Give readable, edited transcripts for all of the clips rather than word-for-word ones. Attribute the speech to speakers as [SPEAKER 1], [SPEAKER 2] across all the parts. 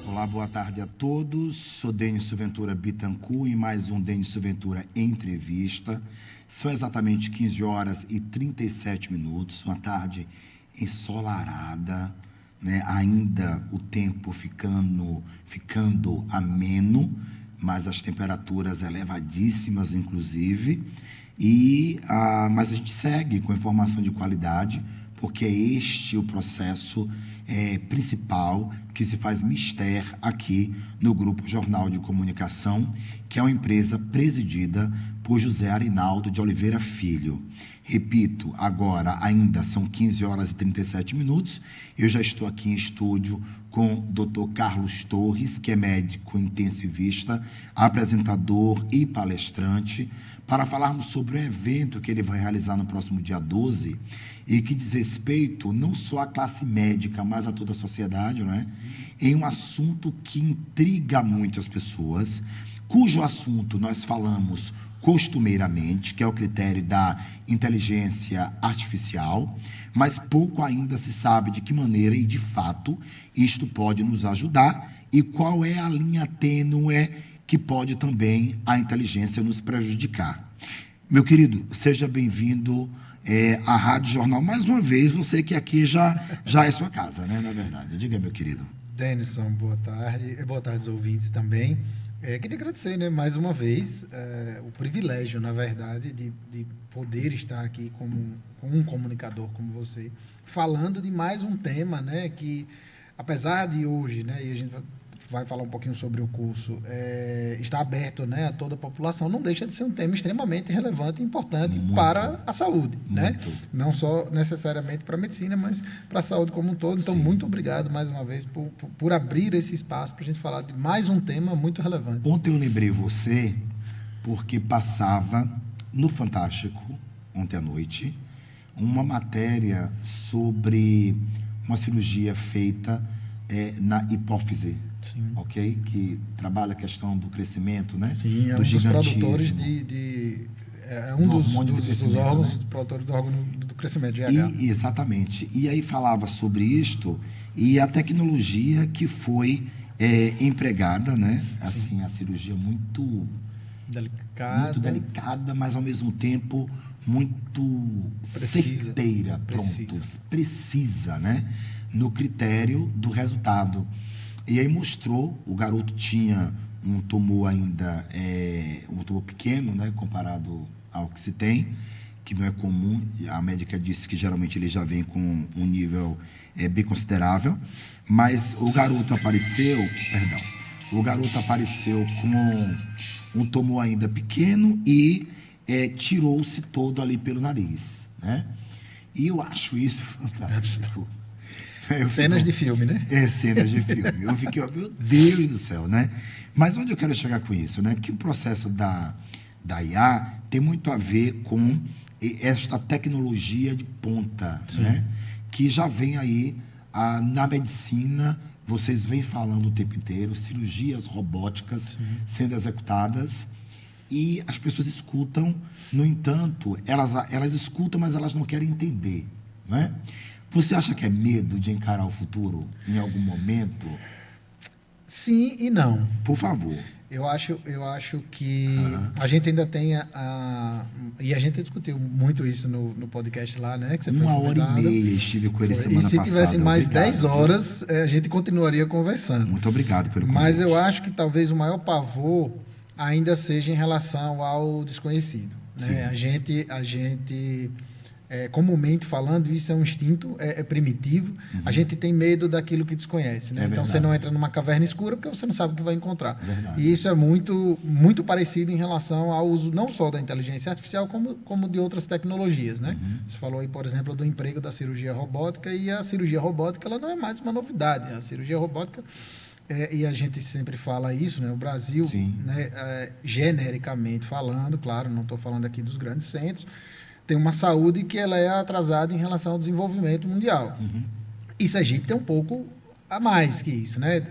[SPEAKER 1] Olá, boa tarde a todos. Sou Denis Ventura Bittencourt e mais um Denis Ventura Entrevista. São exatamente 15 horas e 37 minutos, uma tarde ensolarada, né? Ainda o tempo ficando ameno, mas as temperaturas elevadíssimas, inclusive. Mas a gente segue com informação de qualidade, porque é este o processo principal que se faz mister aqui no Grupo Jornal de Comunicação, que é uma empresa presidida por José Arinaldo de Oliveira Filho. Repito, agora ainda são 15 horas e 37 minutos, eu já estou aqui em estúdio com o Dr. Carlos Torres, que é médico intensivista, apresentador e palestrante, para falarmos sobre o evento que ele vai realizar no próximo dia 12 e que diz respeito não só à classe médica, mas a toda a sociedade, não é? Em um assunto que intriga muito as pessoas, cujo assunto nós falamos costumeiramente, que é o critério da inteligência artificial, mas pouco ainda se sabe de que maneira e, de fato, isto pode nos ajudar e qual é a linha tênue que pode também a inteligência nos prejudicar. Meu querido, seja bem-vindo à Rádio Jornal mais uma vez, você que aqui já é sua casa, né, na verdade. Diga, meu querido.
[SPEAKER 2] Denison, boa tarde aos ouvintes também. Queria agradecer, né, mais uma vez o privilégio, na verdade, de poder estar aqui com um comunicador como você, falando de mais um tema, né, que, apesar de hoje, né, e a gente vai falar um pouquinho sobre o curso, está aberto, né, a toda a população, não deixa de ser um tema extremamente relevante e importante para a saúde, né? Não só necessariamente para a medicina, mas para a saúde como um todo. Então, sim, muito obrigado mais uma vez por abrir esse espaço para a gente falar de mais um tema muito relevante.
[SPEAKER 1] Ontem eu lembrei você porque passava no Fantástico, ontem à noite, uma matéria sobre uma cirurgia feita na hipófise. Sim. Ok? Que trabalha a questão do crescimento, né?
[SPEAKER 2] Sim, é
[SPEAKER 1] do
[SPEAKER 2] um dos produtores dos órgãos, né? Produtores do órgão do crescimento, GH.
[SPEAKER 1] Exatamente. E aí falava sobre isto e a tecnologia que foi empregada, né? Assim, a cirurgia muito delicada, mas ao mesmo tempo muito certeira, precisa, né? No critério do resultado. E aí mostrou, o garoto tinha um tumor ainda, um tumor pequeno, né, comparado ao que se tem, que não é comum. A médica disse que geralmente ele já vem com um nível bem considerável, mas o garoto apareceu com um tumor ainda pequeno e tirou-se todo ali pelo nariz, né? E eu acho isso fantástico.
[SPEAKER 2] Cenas de filme, né?
[SPEAKER 1] Cenas de filme. Eu fiquei, meu Deus do céu, né? Mas onde eu quero chegar com isso, né? Que o processo da IA tem muito a ver com esta tecnologia de ponta, né? Que já vem aí na medicina, vocês vêm falando o tempo inteiro, cirurgias robóticas sendo executadas e as pessoas escutam, no entanto, elas escutam, mas elas não querem entender, né? Você acha que é medo de encarar o futuro em algum momento?
[SPEAKER 2] Sim e não.
[SPEAKER 1] Por favor.
[SPEAKER 2] Eu acho que a gente ainda tem e a gente discutiu muito isso no podcast lá, né? Que você foi
[SPEAKER 1] convidado. 1h30 estive com ele semana passada.
[SPEAKER 2] E se tivesse mais 10 horas, a gente continuaria conversando.
[SPEAKER 1] Muito obrigado pelo convite.
[SPEAKER 2] Mas eu acho que talvez o maior pavor ainda seja em relação ao desconhecido, né? A gente comumente falando, isso é um instinto, primitivo. A gente tem medo daquilo que desconhece, né? Então você não entra numa caverna escura porque você não sabe o que vai encontrar. E isso é muito, muito parecido em relação ao uso não só da inteligência artificial, como de outras tecnologias, né? Você falou aí, por exemplo, do emprego da cirurgia robótica, e a cirurgia robótica ela não é mais uma novidade. A cirurgia robótica, e a gente sempre fala isso, né? O Brasil, né, genericamente falando, claro, não estou falando aqui dos grandes centros, tem uma saúde que ela é atrasada em relação ao desenvolvimento mundial. E Sergipe tem um pouco a mais que isso, né?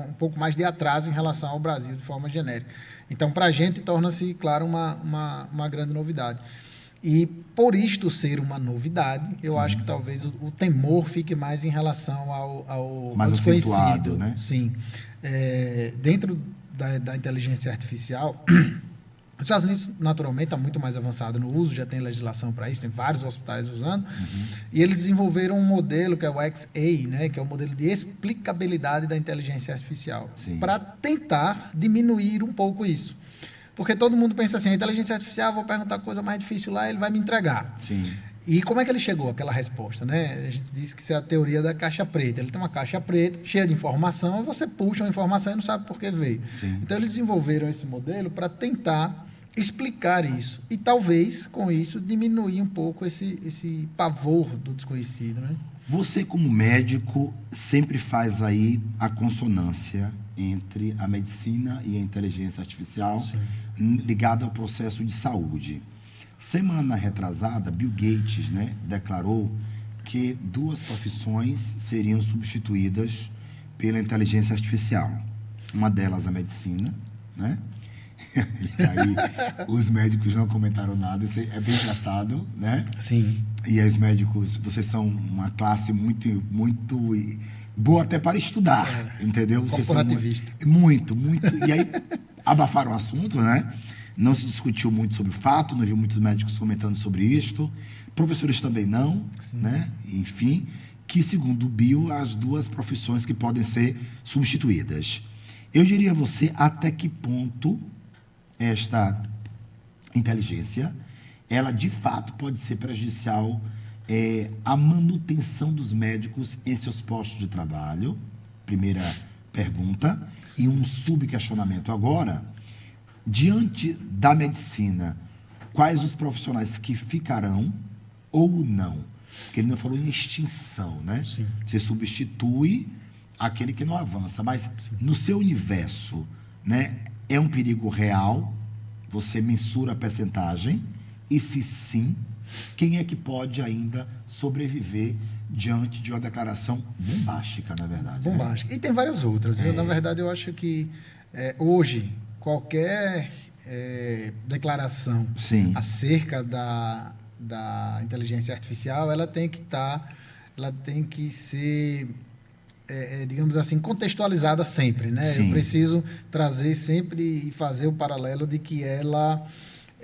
[SPEAKER 2] Um pouco mais de atraso em relação ao Brasil, de forma genérica. Então, para a gente, torna-se, claro, uma grande novidade. E por isto ser uma novidade, eu acho que talvez o temor fique mais em relação ao
[SPEAKER 1] Mais
[SPEAKER 2] desconhecido.
[SPEAKER 1] acentuado, né?
[SPEAKER 2] Sim. Dentro da inteligência artificial, os Estados Unidos, naturalmente, está muito mais avançado no uso, já tem legislação para isso, tem vários hospitais usando, e eles desenvolveram um modelo que é o XA, né, que é o modelo de explicabilidade da inteligência artificial, para tentar diminuir um pouco isso. Porque todo mundo pensa assim, a inteligência artificial, vou perguntar coisa mais difícil lá, ele vai me entregar.
[SPEAKER 1] Sim.
[SPEAKER 2] E como é que ele chegou àquela resposta, né? A gente disse que isso é a teoria da caixa preta. Ele tem uma caixa preta cheia de informação, e você puxa uma informação e não sabe por que veio.
[SPEAKER 1] Sim.
[SPEAKER 2] Então, eles desenvolveram esse modelo para tentar explicar isso. E talvez, com isso, diminuir um pouco esse pavor do desconhecido, né?
[SPEAKER 1] Você, como médico, sempre faz aí a consonância entre a medicina e a inteligência artificial ligado ao processo de saúde. Semana retrasada, Bill Gates, né, declarou que 2 profissões seriam substituídas pela inteligência artificial. Uma delas, a medicina, né? E aí, os médicos não comentaram nada. Isso é bem engraçado, né?
[SPEAKER 2] Sim.
[SPEAKER 1] E aí, os médicos, vocês são uma classe muito boa até para estudar, entendeu? Vocês são muito. E aí, abafaram o assunto, né? Não se discutiu muito sobre o fato, não viu muitos médicos comentando sobre isto, professores também não, né? Enfim, que segundo o Bill, as 2 profissões que podem ser substituídas. Eu diria a você até que ponto esta inteligência, ela de fato pode ser prejudicial à manutenção dos médicos em seus postos de trabalho. Primeira pergunta. E um subquestionamento agora. Diante da medicina, quais os profissionais que ficarão ou não? Porque ele não falou em extinção, né?
[SPEAKER 2] Sim.
[SPEAKER 1] Você substitui aquele que não avança, mas no seu universo, né, é um perigo real? Você mensura a percentagem? E se sim, quem é que pode ainda sobreviver diante de uma declaração bombástica, na verdade?
[SPEAKER 2] Bombástica. Né? E tem várias outras. Na verdade, eu acho que hoje qualquer declaração acerca da inteligência artificial, ela tem que ser, digamos assim, contextualizada sempre, né?
[SPEAKER 1] Sim.
[SPEAKER 2] Eu preciso trazer sempre e fazer o paralelo de que ela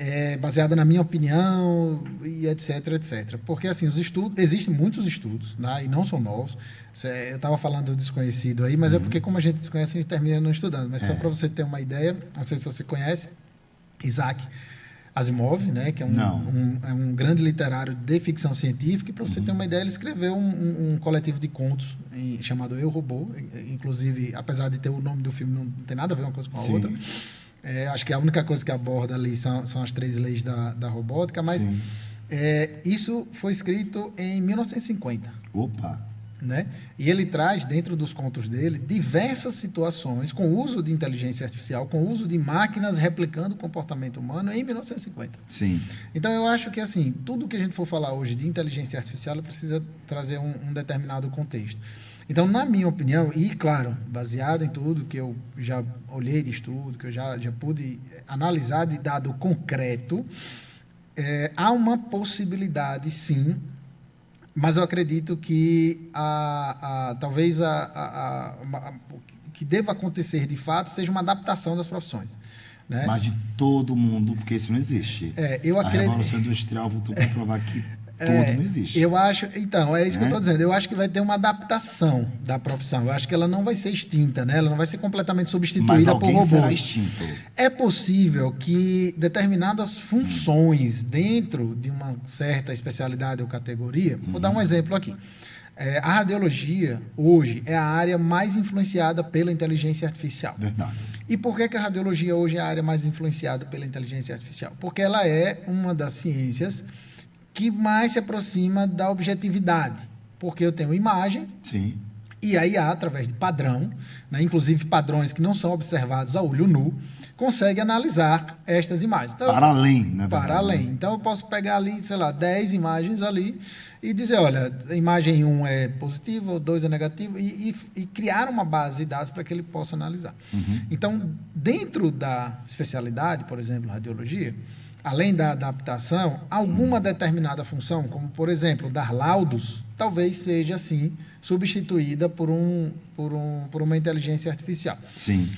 [SPEAKER 2] é baseada na minha opinião e etc, etc. Porque, assim, existem muitos estudos, né? E não são novos. Eu estava falando do desconhecido aí, mas é porque, como a gente desconhece, a gente termina não estudando. Mas só para você ter uma ideia, não sei se você conhece, Isaac Asimov, né? Que é um grande literário de ficção científica, e para você ter uma ideia, ele escreveu um coletivo de contos chamado Eu, Robô. Inclusive, apesar de ter o nome do filme, não tem nada a ver uma coisa com a outra. Acho que a única coisa que aborda ali são as 3 leis da robótica, mas isso foi escrito em 1950.
[SPEAKER 1] Opa!
[SPEAKER 2] Né? E ele traz, dentro dos contos dele, diversas situações com uso de inteligência artificial, com uso de máquinas replicando o comportamento humano em 1950.
[SPEAKER 1] Sim.
[SPEAKER 2] Então, eu acho que, assim, tudo que a gente for falar hoje de inteligência artificial, ela precisa trazer um determinado contexto. Então, na minha opinião, e claro, baseado em tudo que eu já olhei de estudo, que eu já pude analisar de dado concreto, há uma possibilidade, sim, mas eu acredito que talvez o que deva acontecer de fato seja uma adaptação das profissões. Né?
[SPEAKER 1] Mas de todo mundo, porque isso não existe. A Revolução Industrial voltou a comprovar que tudo não existe.
[SPEAKER 2] Eu acho, então, é isso que eu estou dizendo. Eu acho que vai ter uma adaptação da profissão. Eu acho que ela não vai ser extinta, né? Ela não vai ser completamente substituída por robôs.
[SPEAKER 1] Mas alguém será extinto.
[SPEAKER 2] É possível que determinadas funções dentro de uma certa especialidade ou categoria... Vou dar um exemplo aqui. A radiologia, hoje, é a área mais influenciada pela inteligência artificial.
[SPEAKER 1] Verdade.
[SPEAKER 2] E por que a radiologia hoje é a área mais influenciada pela inteligência artificial? Porque ela é uma das ciências que mais se aproxima da objetividade. Porque eu tenho imagem, e a IA, através de padrão, né, inclusive padrões que não são observados a olho nu, consegue analisar estas imagens. Então,
[SPEAKER 1] para além, né?
[SPEAKER 2] Para além. Então, eu posso pegar ali, 10 imagens ali e dizer, olha, a imagem 1 é positiva, 2 é negativa, e criar uma base de dados para que ele possa analisar. Então, dentro da especialidade, por exemplo, radiologia, além da adaptação, alguma determinada função, como, por exemplo, dar laudos, talvez seja, assim, substituída por uma inteligência artificial.
[SPEAKER 1] Sim.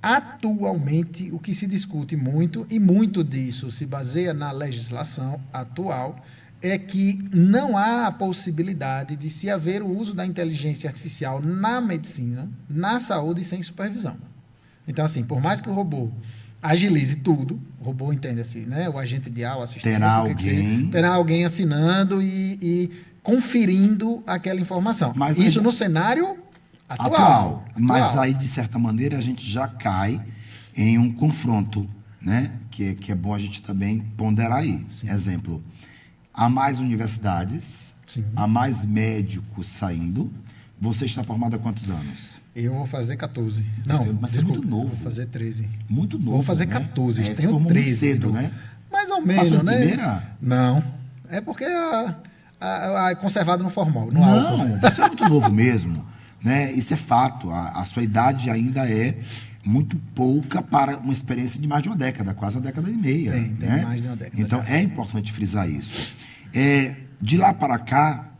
[SPEAKER 2] Atualmente, o que se discute muito, e muito disso se baseia na legislação atual, é que não há a possibilidade de se haver o uso da inteligência artificial na medicina, na saúde, sem supervisão. Então, assim, por mais que o robô agilize tudo, o robô entende-se, né? O agente de IA, o assistente, terá alguém assinando e conferindo aquela informação.
[SPEAKER 1] Mas
[SPEAKER 2] isso no cenário atual.
[SPEAKER 1] Mas aí, de certa maneira, a gente já cai em um confronto, né? Que é bom a gente também ponderar aí. Sim. Exemplo, há mais universidades, sim, há mais médicos saindo. Você está formado há quantos anos?
[SPEAKER 2] Eu vou fazer 14.
[SPEAKER 1] Mas desculpa, é muito novo.
[SPEAKER 2] Vou fazer 13.
[SPEAKER 1] Muito novo,
[SPEAKER 2] vou fazer 14,
[SPEAKER 1] né?
[SPEAKER 2] Tenho 13.
[SPEAKER 1] Cedo, né?
[SPEAKER 2] Mais ou menos,
[SPEAKER 1] passou
[SPEAKER 2] né?
[SPEAKER 1] Primeira?
[SPEAKER 2] Não. É porque é conservado no formal.
[SPEAKER 1] Não, você é muito novo mesmo. Né? Isso é fato. A sua idade ainda é muito pouca para uma experiência de mais de uma década, quase uma década e meia.
[SPEAKER 2] Tem
[SPEAKER 1] né?
[SPEAKER 2] Mais de uma década.
[SPEAKER 1] Então, é importante frisar isso. De lá para cá,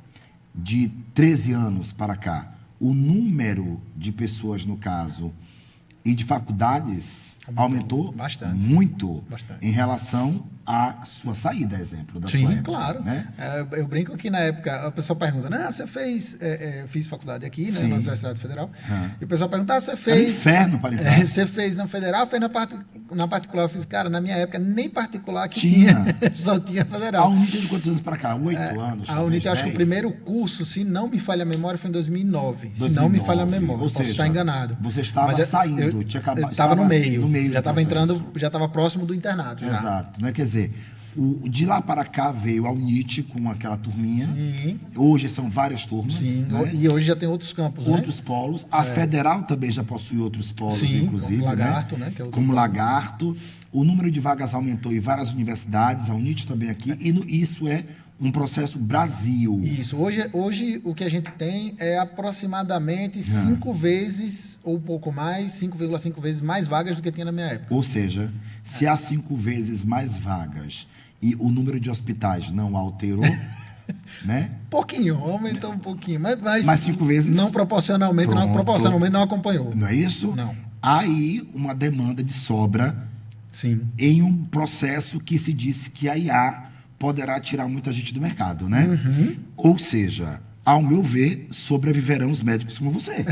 [SPEAKER 1] de 13 anos para cá, o número de pessoas, no caso, e de faculdades aumentou
[SPEAKER 2] bastante,
[SPEAKER 1] muito em relação à sua saída, exemplo da sua época. Sim,
[SPEAKER 2] claro.
[SPEAKER 1] Né?
[SPEAKER 2] Eu brinco que na época a pessoa pergunta, né? Você fez... eu fiz faculdade aqui, né, na Universidade Federal. E o pessoal pergunta, você fez...
[SPEAKER 1] É um inferno para entrar.
[SPEAKER 2] Você fez na Federal, fez na particular? Eu fiz, cara, na minha época, nem particular que tinha. Só tinha Federal.
[SPEAKER 1] A Unite de quantos anos para cá? 8 anos?
[SPEAKER 2] A Unite, eu acho que o primeiro curso, se não me falha a memória, foi em 2009. Se não me falha a memória,
[SPEAKER 1] ou seja,
[SPEAKER 2] posso estar enganado.
[SPEAKER 1] Você estava saindo, tinha acabado...
[SPEAKER 2] Estava no meio já estava
[SPEAKER 1] entrando,
[SPEAKER 2] já estava próximo do internato.
[SPEAKER 1] Exato, né? Quer dizer, de lá para cá veio a Unite com aquela turminha.
[SPEAKER 2] Sim.
[SPEAKER 1] Hoje são várias turmas.
[SPEAKER 2] Sim,
[SPEAKER 1] né?
[SPEAKER 2] E hoje já tem outros campos.
[SPEAKER 1] Outros polos. A Federal também já possui outros polos,
[SPEAKER 2] sim,
[SPEAKER 1] inclusive.
[SPEAKER 2] Como Lagarto, né? Que é
[SPEAKER 1] como Lagarto. O número de vagas aumentou em várias universidades, a Unite também aqui, e isso é um processo Brasil.
[SPEAKER 2] Isso. Hoje o que a gente tem é aproximadamente 5 vezes, ou um pouco mais, 5,5 vezes mais vagas do que tinha na minha época.
[SPEAKER 1] Ou seja, se há 5 vezes mais vagas e o número de hospitais não alterou, né?
[SPEAKER 2] Pouquinho, aumentou um pouquinho.
[SPEAKER 1] Mas 5 vezes...
[SPEAKER 2] Não proporcionalmente, não acompanhou.
[SPEAKER 1] Não é isso?
[SPEAKER 2] Não.
[SPEAKER 1] Há aí uma demanda de sobra.
[SPEAKER 2] Sim.
[SPEAKER 1] Em um processo que se disse que a IA poderá tirar muita gente do mercado, né? Ou seja, ao meu ver, sobreviverão os médicos como você,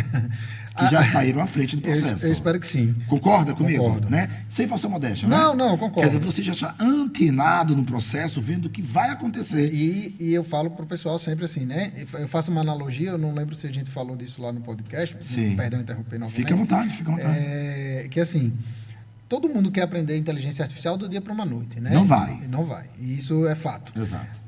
[SPEAKER 1] que já saíram à frente do processo.
[SPEAKER 2] Eu espero que sim.
[SPEAKER 1] Concorda comigo?
[SPEAKER 2] Concordo.
[SPEAKER 1] Né? Sem falsa modéstia,
[SPEAKER 2] não,
[SPEAKER 1] né?
[SPEAKER 2] Não, concordo.
[SPEAKER 1] Quer dizer, você já está antenado no processo, vendo o que vai acontecer.
[SPEAKER 2] E eu falo para o pessoal sempre assim, né? Eu faço uma analogia, eu não lembro se a gente falou disso lá no podcast,
[SPEAKER 1] sim.
[SPEAKER 2] Perdão interromper novamente.
[SPEAKER 1] Fique à vontade.
[SPEAKER 2] Que assim... Todo mundo quer aprender inteligência artificial do dia para uma noite, né?
[SPEAKER 1] Não vai.
[SPEAKER 2] Não vai. E isso é fato.
[SPEAKER 1] Exato.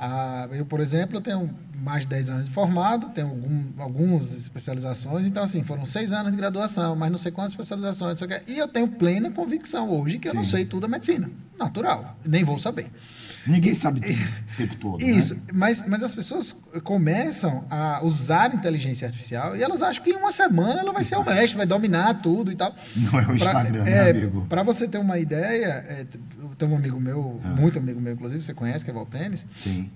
[SPEAKER 2] Eu, por exemplo, tenho mais de 10 anos de formado, tenho algumas especializações. Então, assim, foram 6 anos de graduação, mas não sei quantas especializações. E eu tenho plena convicção hoje que eu não sei tudo da medicina. Natural. Nem vou saber.
[SPEAKER 1] Ninguém sabe o tempo todo.
[SPEAKER 2] Isso,
[SPEAKER 1] né?
[SPEAKER 2] mas as pessoas começam a usar inteligência artificial e elas acham que em uma semana ela vai ser o mestre, vai dominar tudo e tal.
[SPEAKER 1] Não é o Instagram, né, amigo?
[SPEAKER 2] Para você ter uma ideia, tem um amigo meu, muito amigo meu, inclusive, você conhece, que é Valtenes.
[SPEAKER 1] Sim.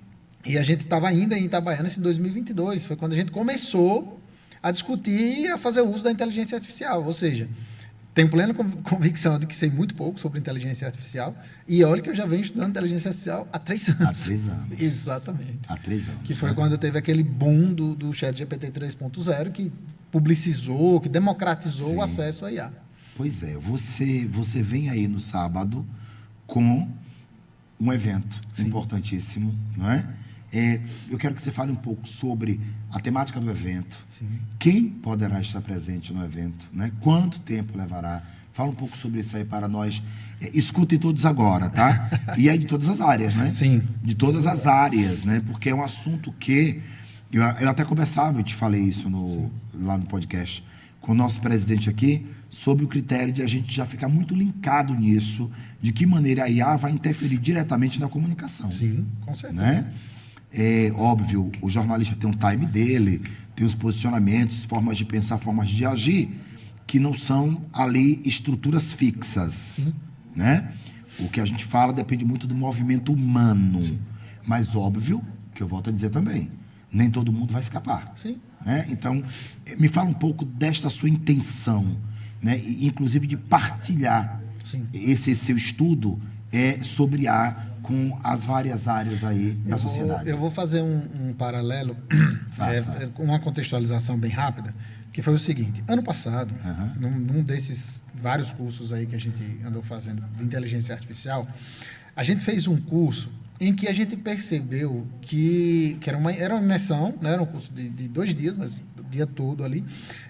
[SPEAKER 2] E a gente estava ainda em Itabaiana em 2022, foi quando a gente começou a discutir e a fazer uso da inteligência artificial, ou seja... Tenho plena convicção de que sei muito pouco sobre inteligência artificial. E olha que eu já venho estudando inteligência artificial há 3 anos.
[SPEAKER 1] Há 3 anos.
[SPEAKER 2] Exatamente.
[SPEAKER 1] Há 3 anos.
[SPEAKER 2] Que foi quando teve aquele boom do ChatGPT 3.0 que publicizou, que democratizou o acesso à IA.
[SPEAKER 1] Pois é. Você vem aí no sábado com um evento importantíssimo, não é? Eu quero que você fale um pouco sobre a temática do evento, quem poderá estar presente no evento, né? Quanto tempo levará. Fala um pouco sobre isso aí para nós. Escutem todos agora, tá? E é de todas as áreas, né?
[SPEAKER 2] Sim.
[SPEAKER 1] De todas as áreas, né? Porque é um assunto que... Eu até conversava, eu te falei isso lá no podcast, com o nosso presidente aqui, sobre o critério de a gente já ficar muito linkado nisso, de que maneira a IA vai interferir diretamente na comunicação.
[SPEAKER 2] Sim, com certeza.
[SPEAKER 1] Né? É óbvio, o jornalista tem um time dele, tem os posicionamentos, formas de pensar, formas de agir, que não são ali estruturas fixas, né? O que a gente fala depende muito do movimento humano. Sim. Mas óbvio, que eu volto a dizer também, nem todo mundo vai escapar.
[SPEAKER 2] Sim.
[SPEAKER 1] Né? Então, me fala um pouco desta sua intenção, né? Inclusive de partilhar Sim. esse seu estudo sobre com as várias áreas aí da sociedade.
[SPEAKER 2] Eu vou fazer um paralelo, uma contextualização bem rápida, que foi o seguinte: ano passado, num desses vários cursos aí que a gente andou fazendo de inteligência artificial, a gente fez um curso em que a gente percebeu que era uma imersão, né? Era um curso de 2 dias, mas o dia todo ali,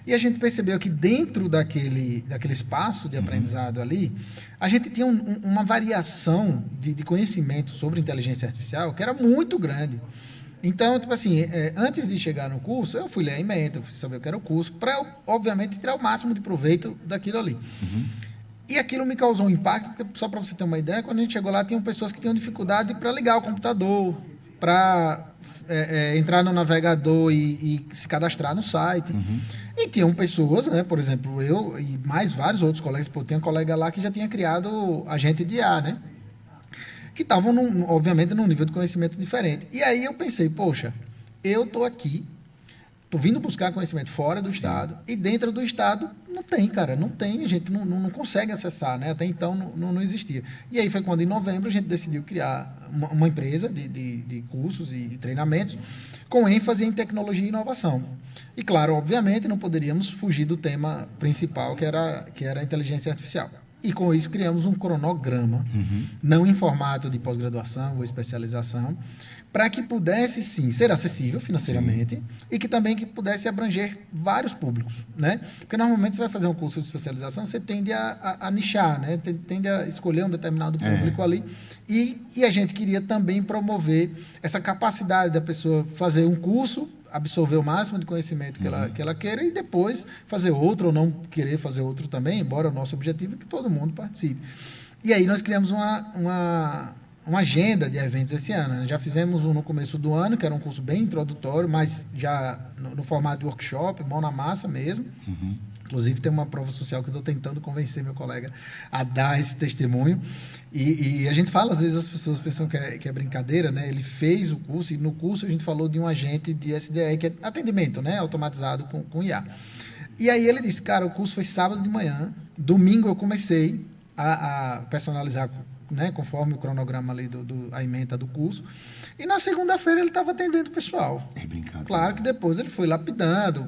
[SPEAKER 2] e a gente percebeu que dentro daquele espaço de aprendizado ali, a gente tinha uma variação de conhecimento sobre inteligência artificial que era muito grande. Então, tipo assim, antes de chegar no curso, eu fui ler a ementa, eu fui saber o que era o curso, para, obviamente, tirar o máximo de proveito daquilo ali. E aquilo me causou um impacto, porque, só para você ter uma ideia, quando a gente chegou lá, tinham pessoas que tinham dificuldade para ligar o computador, para entrar no navegador e se cadastrar no site. E tinham pessoas, né, por exemplo, eu e mais vários outros colegas, tem um colega lá que já tinha criado agente de IA, né? Que estavam, obviamente, num nível de conhecimento diferente. E aí eu pensei, poxa, eu estou aqui, estou vindo buscar conhecimento fora do Estado, e dentro do Estado não tem, cara, não tem, a gente não consegue acessar, né? Até então não existia. E aí foi quando, em novembro, a gente decidiu criar uma empresa de cursos e treinamentos com ênfase em tecnologia e inovação. E, claro, obviamente, não poderíamos fugir do tema principal, que era a inteligência artificial. E, com isso, criamos um cronograma, não em formato de pós-graduação ou especialização, para que pudesse, sim, ser acessível financeiramente e que também que pudesse abranger vários públicos, né? Porque, normalmente, você vai fazer um curso de especialização, você tende a nichar, né? Tende a escolher um determinado público ali. E a gente queria também promover essa capacidade da pessoa fazer um curso, absorver o máximo de conhecimento que ela queira e depois fazer outro ou não querer fazer outro também, embora o nosso objetivo é que todo mundo participe. E aí nós criamos uma agenda de eventos esse ano, né? Já fizemos um no começo do ano, que era um curso bem introdutório, mas já no formato de workshop, mão na massa mesmo. Inclusive, tem uma prova social que eu estou tentando convencer meu colega a dar esse testemunho. E a gente fala, às vezes as pessoas pensam que é brincadeira, né? Ele fez o curso, e no curso a gente falou de um agente de SDE, que é atendimento, né? Automatizado com IA. E aí ele disse, cara, o curso foi sábado de manhã, domingo eu comecei a personalizar, né, conforme o cronograma ali a ementa do curso. E na segunda-feira ele estava atendendo o pessoal.
[SPEAKER 1] É brincadeira.
[SPEAKER 2] Claro que depois ele foi lapidando,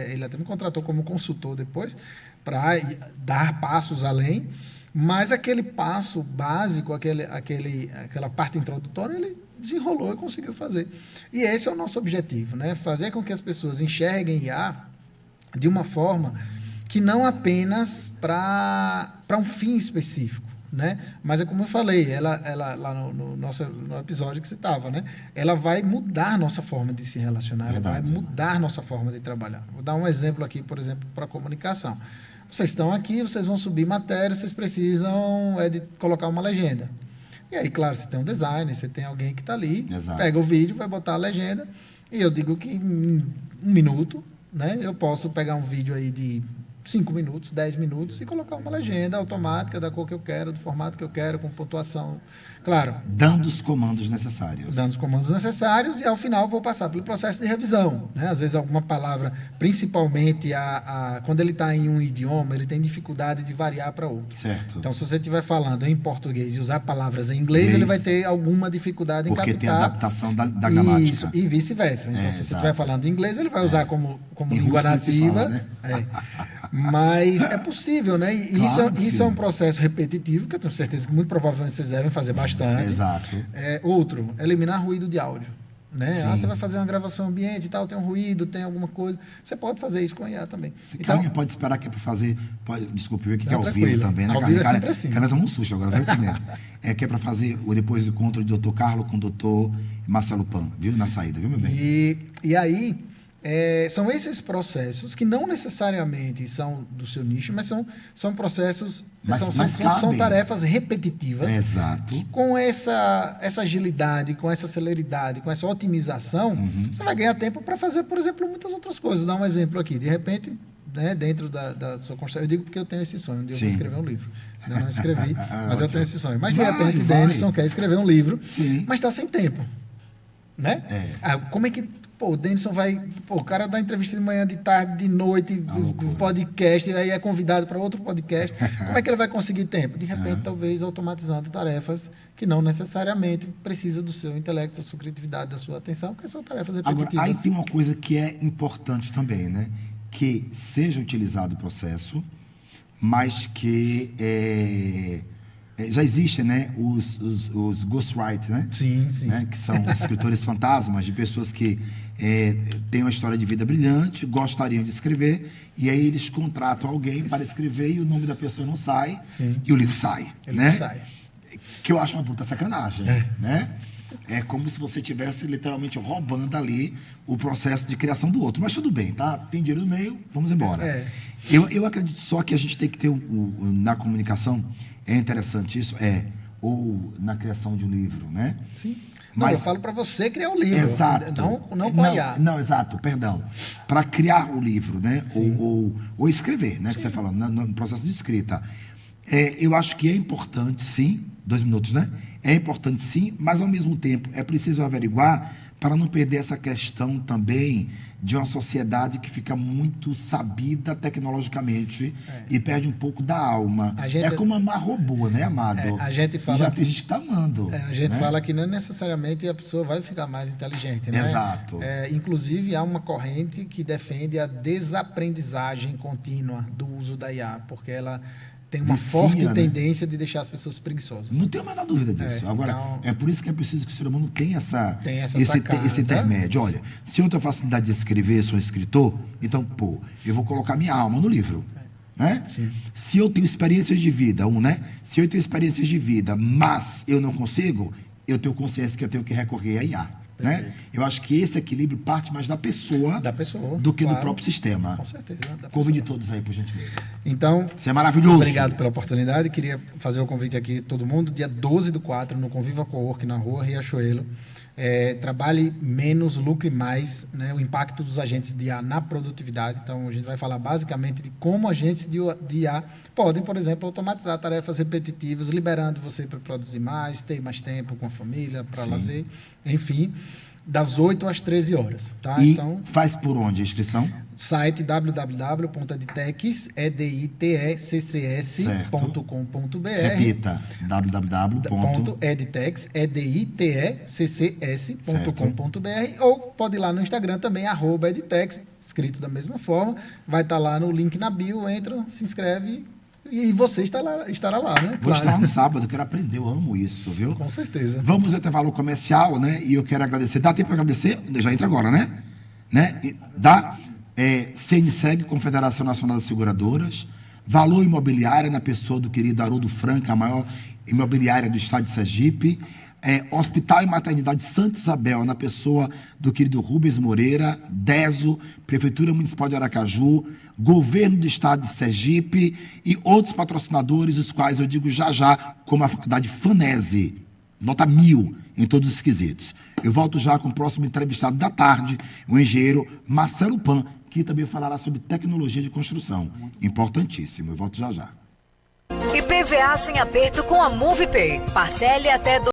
[SPEAKER 2] ele até me contratou como consultor depois, para dar passos além, mas aquele passo básico, aquela parte introdutória, ele desenrolou e conseguiu fazer. E esse é o nosso objetivo, né? Fazer com que as pessoas enxerguem IA de uma forma que não apenas para um fim específico, né? Mas é como eu falei, ela lá no episódio que você estava, né? Ela vai mudar nossa forma de se relacionar, ela vai mudar nossa forma de trabalhar. Vou dar um exemplo aqui, por exemplo, para a comunicação. Vocês estão aqui, vocês vão subir matéria, vocês precisam de colocar uma legenda. E aí, claro, você tem um designer, você tem alguém que está ali, pega o vídeo, vai botar a legenda, e eu digo que em 1 minuto, né, eu posso pegar um vídeo aí de 5 minutos, 10 minutos e colocar uma legenda automática da cor que eu quero, do formato que eu quero, com pontuação. Claro.
[SPEAKER 1] Dando os comandos necessários.
[SPEAKER 2] Dando os comandos necessários e, ao final, vou passar pelo processo de revisão, né? Às vezes, alguma palavra, principalmente quando ele está em um idioma, ele tem dificuldade de variar para outro.
[SPEAKER 1] Certo.
[SPEAKER 2] Então, se você estiver falando em português e usar palavras em inglês, ele vai ter alguma dificuldade em captar.
[SPEAKER 1] Porque tem a adaptação da gramática.
[SPEAKER 2] Isso, e vice-versa. Então, se você estiver falando em inglês, ele vai usar como língua nativa. Fala, né? Mas é possível, né? E claro isso é um processo repetitivo, que eu tenho certeza que muito provavelmente vocês devem fazer bastante.
[SPEAKER 1] Exato.
[SPEAKER 2] Outro, eliminar ruído de áudio. Né? Você vai fazer uma gravação ambiente e tal, tem um ruído, tem alguma coisa. Você pode fazer isso com IA também.
[SPEAKER 1] Então, alguém pode esperar que é para fazer. Desculpe, eu que é ao vivo também.
[SPEAKER 2] Ao vivo é sempre assim.
[SPEAKER 1] Cara, tomou um susto agora, vai entender. Que é para fazer depois do encontro do Dr. Carlos com o Dr. Marcelo Pan, viu? Na saída, viu, meu bem?
[SPEAKER 2] E aí, são esses processos que não necessariamente são do seu nicho, mas são processos, são tarefas repetitivas.
[SPEAKER 1] Exato.
[SPEAKER 2] Que com essa agilidade, com essa celeridade, com essa otimização, você vai ganhar tempo para fazer, por exemplo, muitas outras coisas. Vou dar um exemplo aqui. De repente, né, dentro da sua construção, eu digo porque eu tenho esse sonho, um dia eu vou escrever um livro. Ainda não escrevi, mas eu
[SPEAKER 1] Ótimo.
[SPEAKER 2] tenho esse sonho. Mas de
[SPEAKER 1] Vai,
[SPEAKER 2] repente,
[SPEAKER 1] vai.
[SPEAKER 2] Denison quer escrever um livro,
[SPEAKER 1] Sim.
[SPEAKER 2] mas está sem tempo. Né? Como é que o Denison vai... o cara dá entrevista de manhã, de tarde, de noite, podcast, aí é convidado para outro podcast. Como é que ele vai conseguir tempo? De repente, talvez automatizando tarefas que não necessariamente precisam do seu intelecto, da sua criatividade, da sua atenção, porque são tarefas repetitivas.
[SPEAKER 1] Agora, aí tem uma coisa que é importante também, né? Que seja utilizado o processo, mas que já existem, né, os ghostwriters, né?
[SPEAKER 2] Sim, sim.
[SPEAKER 1] Né? Que são os escritores fantasmas, de pessoas que têm uma história de vida brilhante, gostariam de escrever, e aí eles contratam alguém para escrever e o nome da pessoa não sai,
[SPEAKER 2] Sim.
[SPEAKER 1] e o livro sai.
[SPEAKER 2] Ele
[SPEAKER 1] né?
[SPEAKER 2] sai.
[SPEAKER 1] Que eu acho uma puta sacanagem, né? É como se você estivesse literalmente roubando ali o processo de criação do outro. Mas tudo bem, tá? Tem dinheiro no meio, vamos embora. Eu acredito só que a gente tem que ter, na comunicação, é interessante isso, ou na criação de um livro, né?
[SPEAKER 2] Sim. Não,
[SPEAKER 1] Mas,
[SPEAKER 2] eu falo para você criar o livro.
[SPEAKER 1] Exato.
[SPEAKER 2] Não com a IA.
[SPEAKER 1] Não, exato, perdão. Para criar o livro, né? Ou escrever, né? Que você falou, no processo de escrita. Eu acho que é importante, sim, 2 minutos, né? É importante, sim, mas, ao mesmo tempo, é preciso averiguar para não perder essa questão também de uma sociedade que fica muito sabida tecnologicamente e perde um pouco da alma. É como amar robô, né, Amado?
[SPEAKER 2] A gente fala,
[SPEAKER 1] e já tem gente que está amando.
[SPEAKER 2] A gente fala que não necessariamente a pessoa vai ficar mais inteligente, né?
[SPEAKER 1] Exato.
[SPEAKER 2] Inclusive, há uma corrente que defende a desaprendizagem contínua do uso da IA, porque ela tem uma forte tendência de deixar as pessoas preguiçosas.
[SPEAKER 1] Não tenho a menor dúvida disso. Agora,
[SPEAKER 2] então,
[SPEAKER 1] é por isso que é preciso que o ser humano tenha
[SPEAKER 2] sacada,
[SPEAKER 1] esse intermédio. Olha, se eu tenho facilidade de escrever, sou um escritor, então, eu vou colocar minha alma no livro. Né? Se eu tenho experiências de vida, se eu tenho experiências de vida, mas eu não consigo, eu tenho consciência que eu tenho que recorrer à IA. Né? Eu acho que esse equilíbrio parte mais da pessoa do que do próprio sistema.
[SPEAKER 2] Com certeza.
[SPEAKER 1] Convide todos aí, por gentileza.
[SPEAKER 2] Então,
[SPEAKER 1] isso é maravilhoso.
[SPEAKER 2] Obrigado pela oportunidade. Queria fazer o convite aqui todo mundo, dia 12/4, no Conviva Cowork, na rua Riachuelo. Trabalhe menos, lucre mais, né? O impacto dos agentes de IA na produtividade. Então, a gente vai falar basicamente de como agentes de IA podem, por exemplo, automatizar tarefas repetitivas, liberando você para produzir mais, ter mais tempo com a família, para lazer, enfim, das 8 às 13 horas. Tá?
[SPEAKER 1] E
[SPEAKER 2] então,
[SPEAKER 1] faz por onde a inscrição?
[SPEAKER 2] Site www.edteccs.com.br.
[SPEAKER 1] Repita,
[SPEAKER 2] www.edteccs.com.br, ou pode ir lá no Instagram também, @edtex, escrito da mesma forma. Vai estar lá no link na bio, entra, se inscreve e você estará lá, né?
[SPEAKER 1] Vou estar lá no sábado, eu quero aprender, eu amo isso, viu?
[SPEAKER 2] Com certeza.
[SPEAKER 1] Vamos ao intervalo comercial, né? E eu quero agradecer. Dá tempo para agradecer? Já entra agora, né? Dá? CNSEG, Confederação Nacional das Seguradoras, Valor Imobiliária, na pessoa do querido Haroldo Franca, a maior imobiliária do estado de Sergipe, Hospital e Maternidade Santa Isabel, na pessoa do querido Rubens Moreira, DESO, Prefeitura Municipal de Aracaju, Governo do Estado de Sergipe e outros patrocinadores, os quais eu digo já, como a Faculdade FANESE, nota 1000 em todos os quesitos. Eu volto já com o próximo entrevistado da tarde, o engenheiro Marcelo Pan, que também falará sobre tecnologia de construção. Importantíssimo. Eu volto já.
[SPEAKER 3] IPVA sem aperto com a MovePay. Parcele até